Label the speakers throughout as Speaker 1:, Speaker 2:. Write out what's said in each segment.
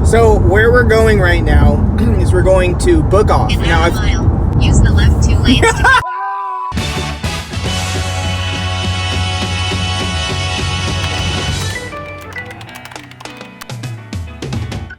Speaker 1: So where we're going right now is we're going to Book Off.
Speaker 2: In
Speaker 1: Now
Speaker 2: half a mile, use the left 2 lanes to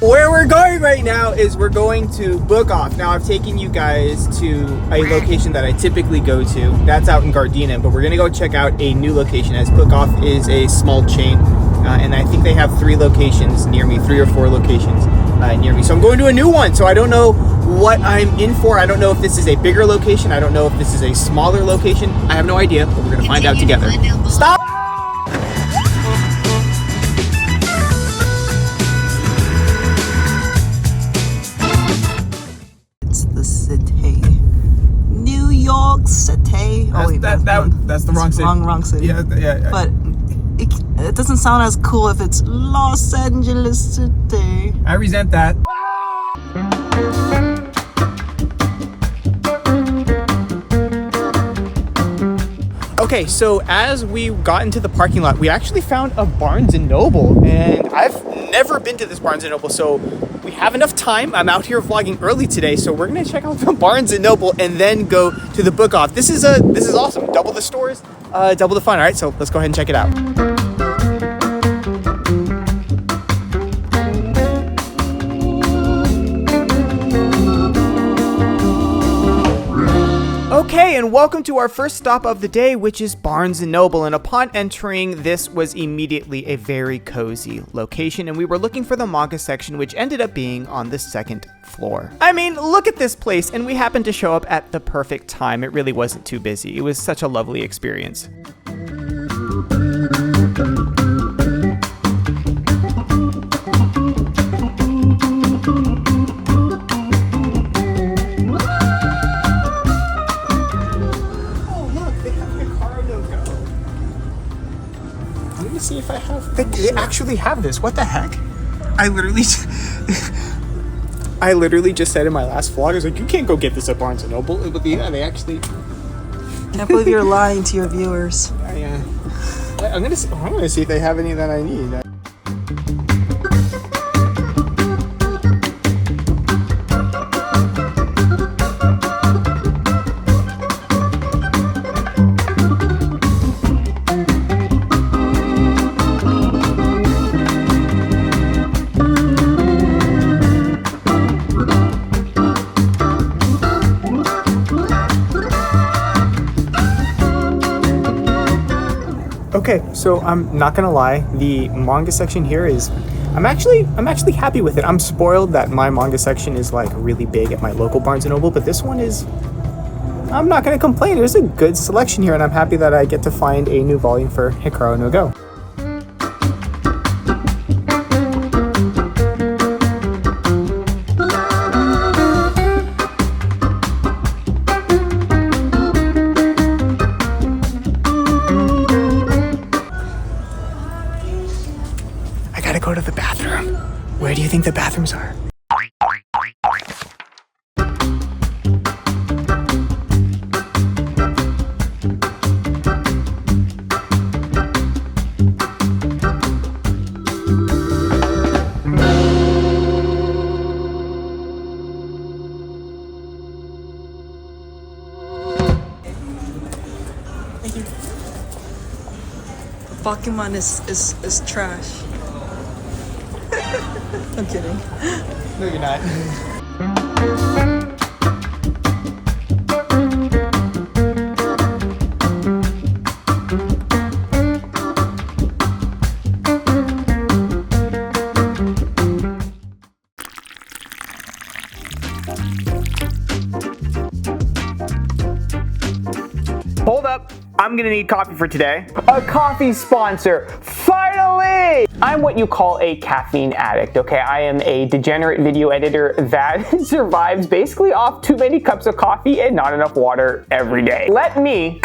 Speaker 1: Where we're going right now is we're going to Book Off. Now I've taken you guys to a location that I typically go to. That's out in Gardena, but we're gonna go check out a new location as Book Off is a small chain. And I think they have 3 locations near me, 3 or 4 locations near me. So I'm going to a new one. So I don't know what I'm in for. I don't know if this is a bigger location. I don't know if this is a smaller location. I have no idea, but we're gonna find out together. Stop!
Speaker 3: New York City.
Speaker 1: That's the wrong city.
Speaker 3: Wrong city.
Speaker 1: Yeah.
Speaker 3: But it doesn't sound as cool if it's Los Angeles City.
Speaker 1: I resent that. Okay, so as we got into the parking lot, we actually found a Barnes & Noble, and I've never been to this Barnes & Noble, so we have enough time. I'm out here vlogging early today, so we're gonna check out the Barnes & Noble and then go to the Book Off. This is awesome. Double the stores, double the fun. All right, so let's go ahead and check it out. Okay, and welcome to our first stop of the day, which is Barnes & Noble. And upon entering, this was immediately a very cozy location, and we were looking for the manga section, which ended up being on the 2nd floor. I mean, look at this place, and we happened to show up at the perfect time. It really wasn't too busy. It was such a lovely experience. See if I have. They actually have this. What the heck? I literally just said in my last vlog, I was like, you can't go get this at Barnes & Noble. But yeah, they actually.
Speaker 3: I can't believe you're lying to your viewers.
Speaker 1: Yeah. I'm gonna see if they have any that I need. Okay, so I'm not gonna lie, the manga section here is, I'm actually happy with it. I'm spoiled that my manga section is like really big at my local Barnes & Noble, but this one is, I'm not gonna complain. There's a good selection here, and I'm happy that I get to find a new volume for Hikaru no Go. Go to the bathroom. Where do you think the bathrooms are? Thank you.
Speaker 3: Pokemon is trash. I'm kidding.
Speaker 1: No, you're not. Hold up. I'm gonna need coffee for today. A coffee sponsor, finally! I'm what you call a caffeine addict, okay? I am a degenerate video editor that survives basically off too many cups of coffee and not enough water every day. Let me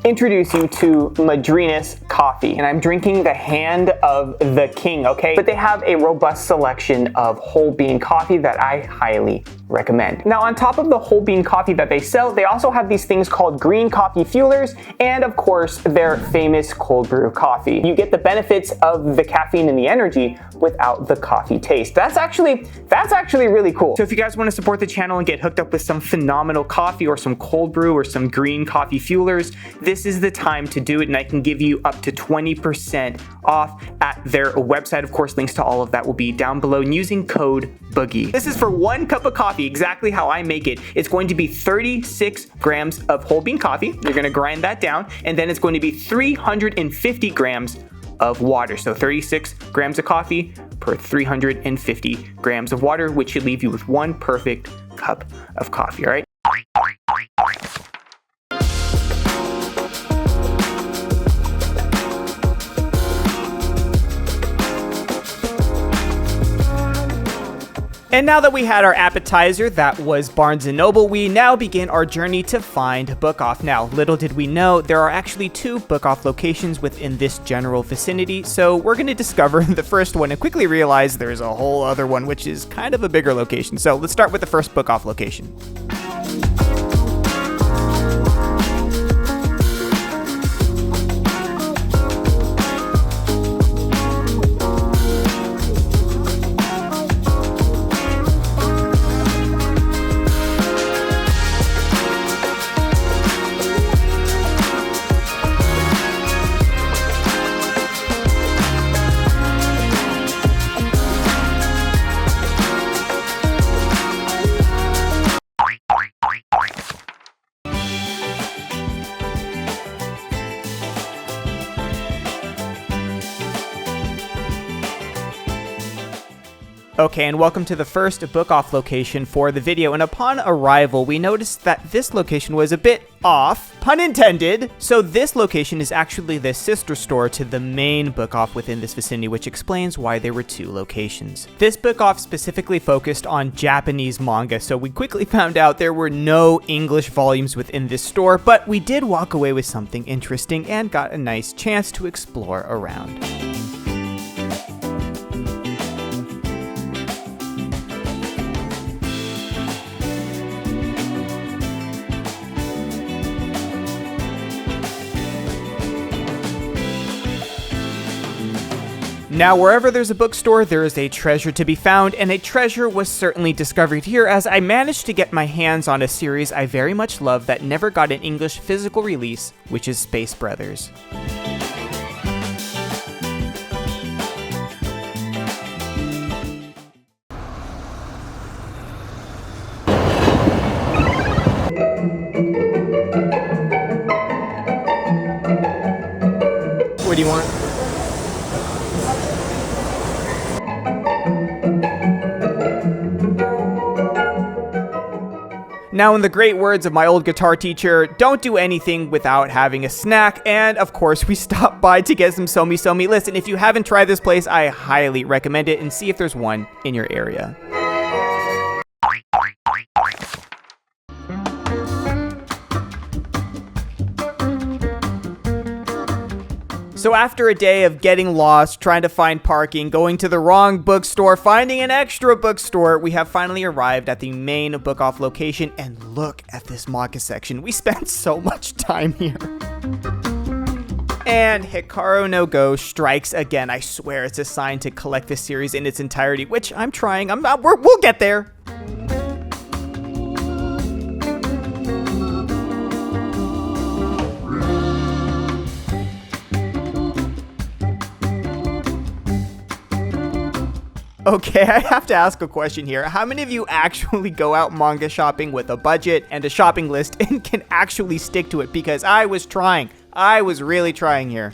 Speaker 1: introduce you to Madrina's coffee. And I'm drinking the hand of the king, okay? But they have a robust selection of whole bean coffee that I highly recommend. Now, on top of the whole bean coffee that they sell, they also have these things called green coffee fuelers, and of course, their famous cold brew coffee. You get the benefits of the caffeine and the energy without the coffee taste. That's actually really cool. So if you guys want to support the channel and get hooked up with some phenomenal coffee or some cold brew or some green coffee fuelers, this is the time to do it, and I can give you up to 20% off at their website. Of course, links to all of that will be down below, and using code Boogie. This is for 1 cup of coffee, exactly how I make it. It's going to be 36 grams of whole bean coffee. You're gonna grind that down, and then it's going to be 350 grams of water. So 36 grams of coffee per 350 grams of water, which should leave you with 1 perfect cup of coffee, all right? And now that we had our appetizer, that was Barnes & Noble, we now begin our journey to find Book Off. Now, little did we know, there are actually 2 Book Off locations within this general vicinity, so we're going to discover the first one and quickly realize there's a whole other one, which is kind of a bigger location. So let's start with the first Book Off location. Okay, and welcome to the first Book Off location for the video, and upon arrival, we noticed that this location was a bit off, pun intended. So this location is actually the sister store to the main Book Off within this vicinity, which explains why there were 2 locations. This Book Off specifically focused on Japanese manga, so we quickly found out there were no English volumes within this store, but we did walk away with something interesting and got a nice chance to explore around. Now, wherever there's a bookstore, there is a treasure to be found, and a treasure was certainly discovered here as I managed to get my hands on a series I very much love that never got an English physical release, which is Space Brothers. What do you want? Now, in the great words of my old guitar teacher, don't do anything without having a snack, and of course we stopped by to get some somi. Listen, if you haven't tried this place, I highly recommend it, and see if there's one in your area. So after a day of getting lost, trying to find parking, going to the wrong bookstore, finding an extra bookstore, we have finally arrived at the main Book Off location, and look at this manga section. We spent so much time here. And Hikaru no Go strikes again. I swear it's a sign to collect this series in its entirety, which I'm trying. We'll get there. Okay, I have to ask a question here. How many of you actually go out manga shopping with a budget and a shopping list and can actually stick to it? Because I was trying. I was really trying here.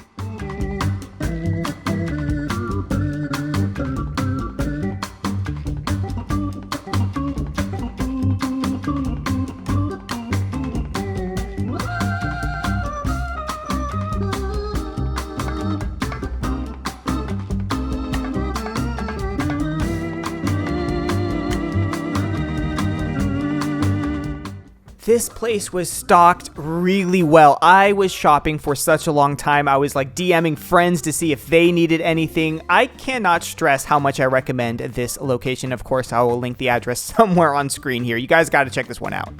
Speaker 1: this place was stocked really well. I was shopping for such a long time. I was like DMing friends to see if they needed anything. I cannot stress how much I recommend this location. Of course, I will link the address somewhere on screen here. You guys got to check this one out.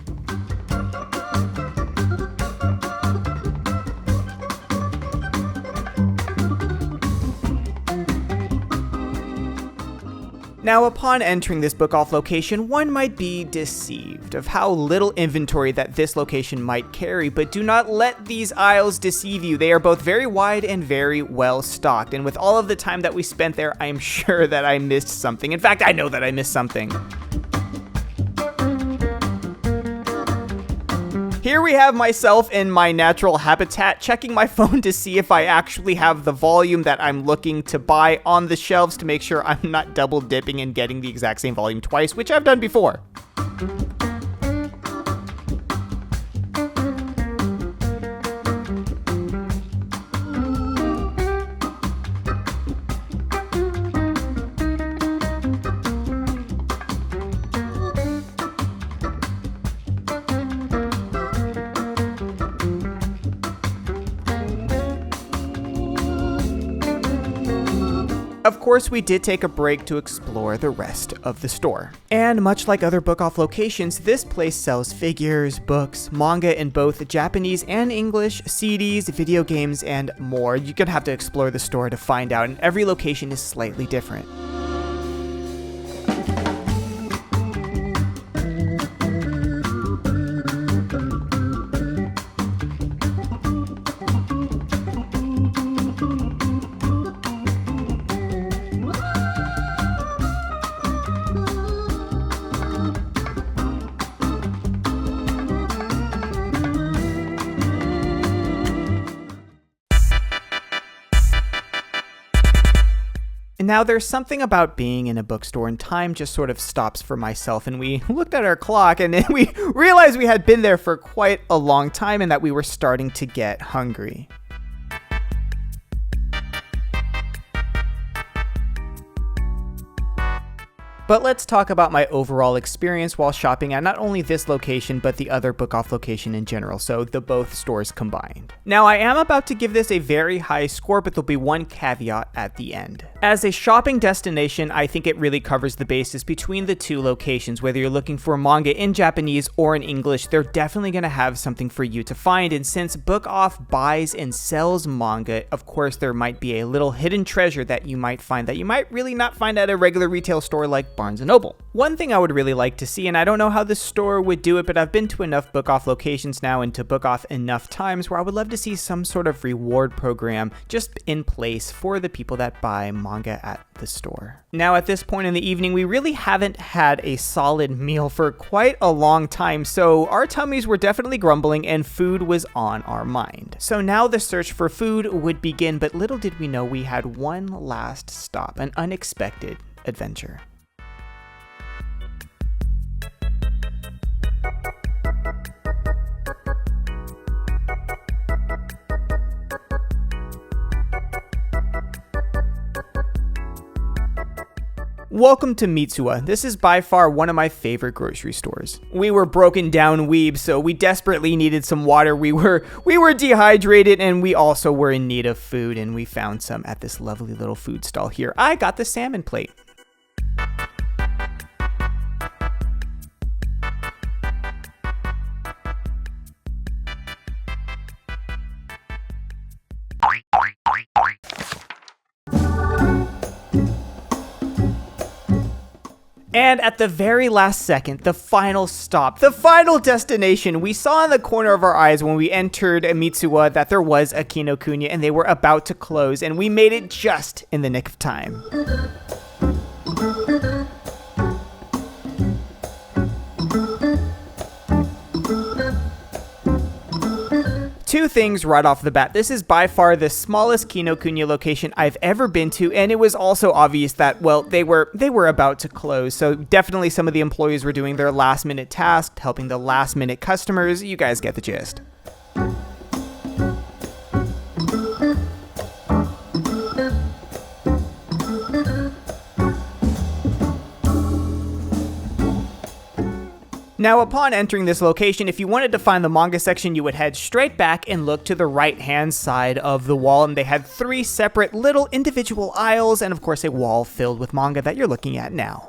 Speaker 1: Now, upon entering this book-off location, one might be deceived of how little inventory that this location might carry, but do not let these aisles deceive you. They are both very wide and very well stocked, and with all of the time that we spent there, I am sure that I missed something. In fact, I know that I missed something. Here we have myself in my natural habitat, checking my phone to see if I actually have the volume that I'm looking to buy on the shelves to make sure I'm not double dipping and getting the exact same volume twice, which I've done before. Of course, we did take a break to explore the rest of the store. And much like other book-off locations, this place sells figures, books, manga in both Japanese and English, CDs, video games, and more. You're gonna have to explore the store to find out, and every location is slightly different. Now, there's something about being in a bookstore and time just sort of stops for myself, and we looked at our clock and then we realized we had been there for quite a long time and that we were starting to get hungry. But let's talk about my overall experience while shopping at not only this location, but the other book-off location in general, so the both stores combined. Now, I am about to give this a very high score, but there'll be one caveat at the end. As a shopping destination, I think it really covers the bases between the two locations. Whether you're looking for manga in Japanese or in English, they're definitely going to have something for you to find, and since book-off buys and sells manga, of course there might be a little hidden treasure that you might find that you might really not find at a regular retail store like Barnes & Noble. One thing I would really like to see, and I don't know how this store would do it, but I've been to enough book-off locations now and to book-off enough times where I would love to see some sort of reward program just in place for the people that buy manga at the store. Now, at this point in the evening, we really haven't had a solid meal for quite a long time, so our tummies were definitely grumbling and food was on our mind. So now the search for food would begin, but little did we know we had one last stop, an unexpected adventure. Welcome to Mitsuwa. This is by far one of my favorite grocery stores. We were broken down weebs, so we desperately needed some water. We were dehydrated, and we also were in need of food, and we found some at this lovely little food stall here. I got the salmon plate. And at the very last second, the final stop, the final destination, we saw in the corner of our eyes when we entered Mitsuwa that there was a Kinokuniya and they were about to close, and we made it just in the nick of time. Two things right off the bat. This is by far the smallest Kinokuniya location I've ever been to, and it was also obvious that, well, they were about to close, so definitely some of the employees were doing their last minute task, helping the last minute customers. You guys get the gist. Now, upon entering this location, if you wanted to find the manga section, you would head straight back and look to the right-hand side of the wall, and they had 3 separate little individual aisles, and of course a wall filled with manga that you're looking at now.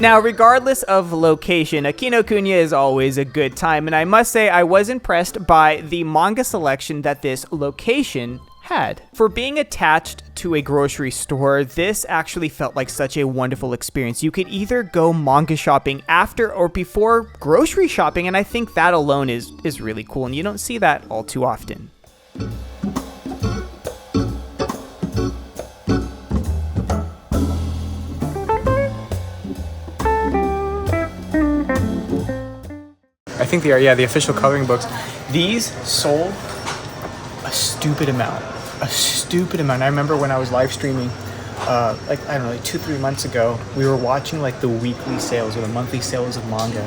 Speaker 1: Now, regardless of location, a Kinokuniya is always a good time, and I must say I was impressed by the manga selection that this location had. For being attached to a grocery store, this actually felt like such a wonderful experience. You could either go manga shopping after or before grocery shopping, and I think that alone is really cool, and you don't see that all too often. I think they are, yeah, the official coloring books. These sold a stupid amount. I remember when I was live streaming, like 2-3 months ago, we were watching like the weekly sales or the monthly sales of manga.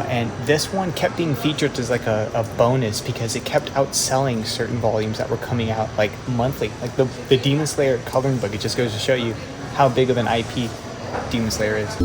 Speaker 1: And this one kept being featured as like a bonus because it kept outselling certain volumes that were coming out like monthly. Like the Demon Slayer coloring book, it just goes to show you how big of an IP Demon Slayer is.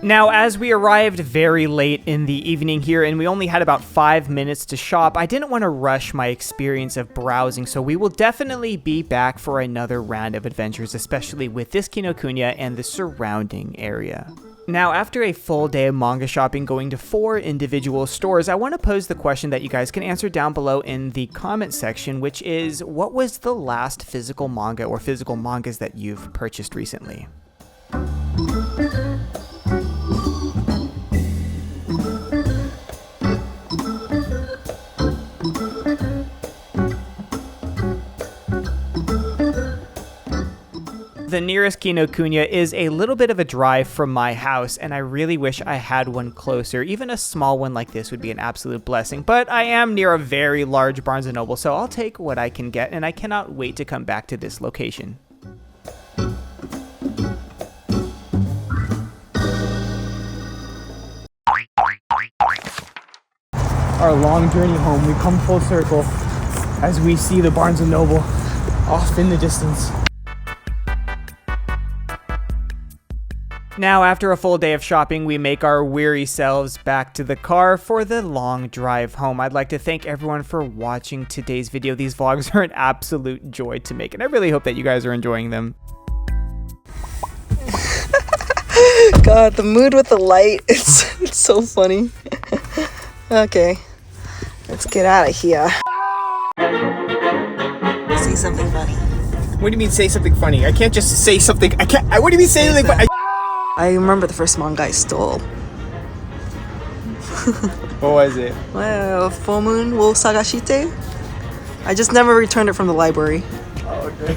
Speaker 1: Now, as we arrived very late in the evening here and we only had about 5 minutes to shop, I didn't want to rush my experience of browsing, so we will definitely be back for another round of adventures, especially with this Kinokuniya and the surrounding area. Now, after a full day of manga shopping going to 4 individual stores, I want to pose the question that you guys can answer down below in the comment section, which is, what was the last physical manga or physical mangas that you've purchased recently? The nearest Kinokuniya is a little bit of a drive from my house, and I really wish I had one closer. Even a small one like this would be an absolute blessing, but I am near a very large Barnes & Noble, so I'll take what I can get, and I cannot wait to come back to this location. Our long journey home, we come full circle as we see the Barnes & Noble off in the distance. Now, after a full day of shopping, we make our weary selves back to the car for the long drive home. I'd like to thank everyone for watching today's video. These vlogs are an absolute joy to make, and I really hope that you guys are enjoying them.
Speaker 3: God, the mood with the light, it's so funny. Okay, let's get out of here. Say something funny.
Speaker 1: What do you mean say something funny? I can't just say something. What do you mean say something funny?
Speaker 3: I remember the first manga I stole.
Speaker 1: What was it?
Speaker 3: Well, Full Moon wo Sagashite. I just never returned it from the library.
Speaker 1: Oh, okay.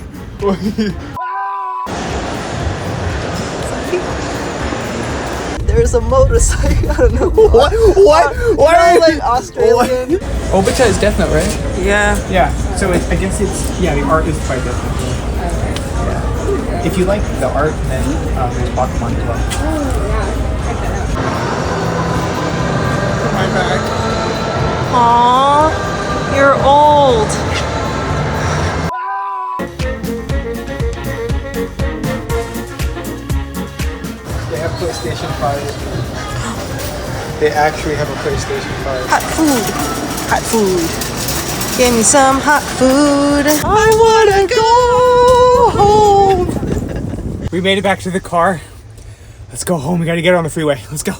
Speaker 3: There's a motorcycle. I don't know.
Speaker 1: What? Why?
Speaker 3: You know, like Australian.
Speaker 1: What? Obita is Death Note, right?
Speaker 3: Yeah.
Speaker 1: Yeah. So I guess it's the art is by Death Note. Yeah. If you like the art, then there's Pokemon as well.
Speaker 2: Oh, yeah.
Speaker 1: My bag.
Speaker 3: Aww, you're old.
Speaker 1: They have PlayStation 5. They actually have a PlayStation 5.
Speaker 3: Hot food. Hot food. Give me some hot food. I wanna go home.
Speaker 1: We made it back to the car. Let's go home. We gotta get on the freeway. Let's go.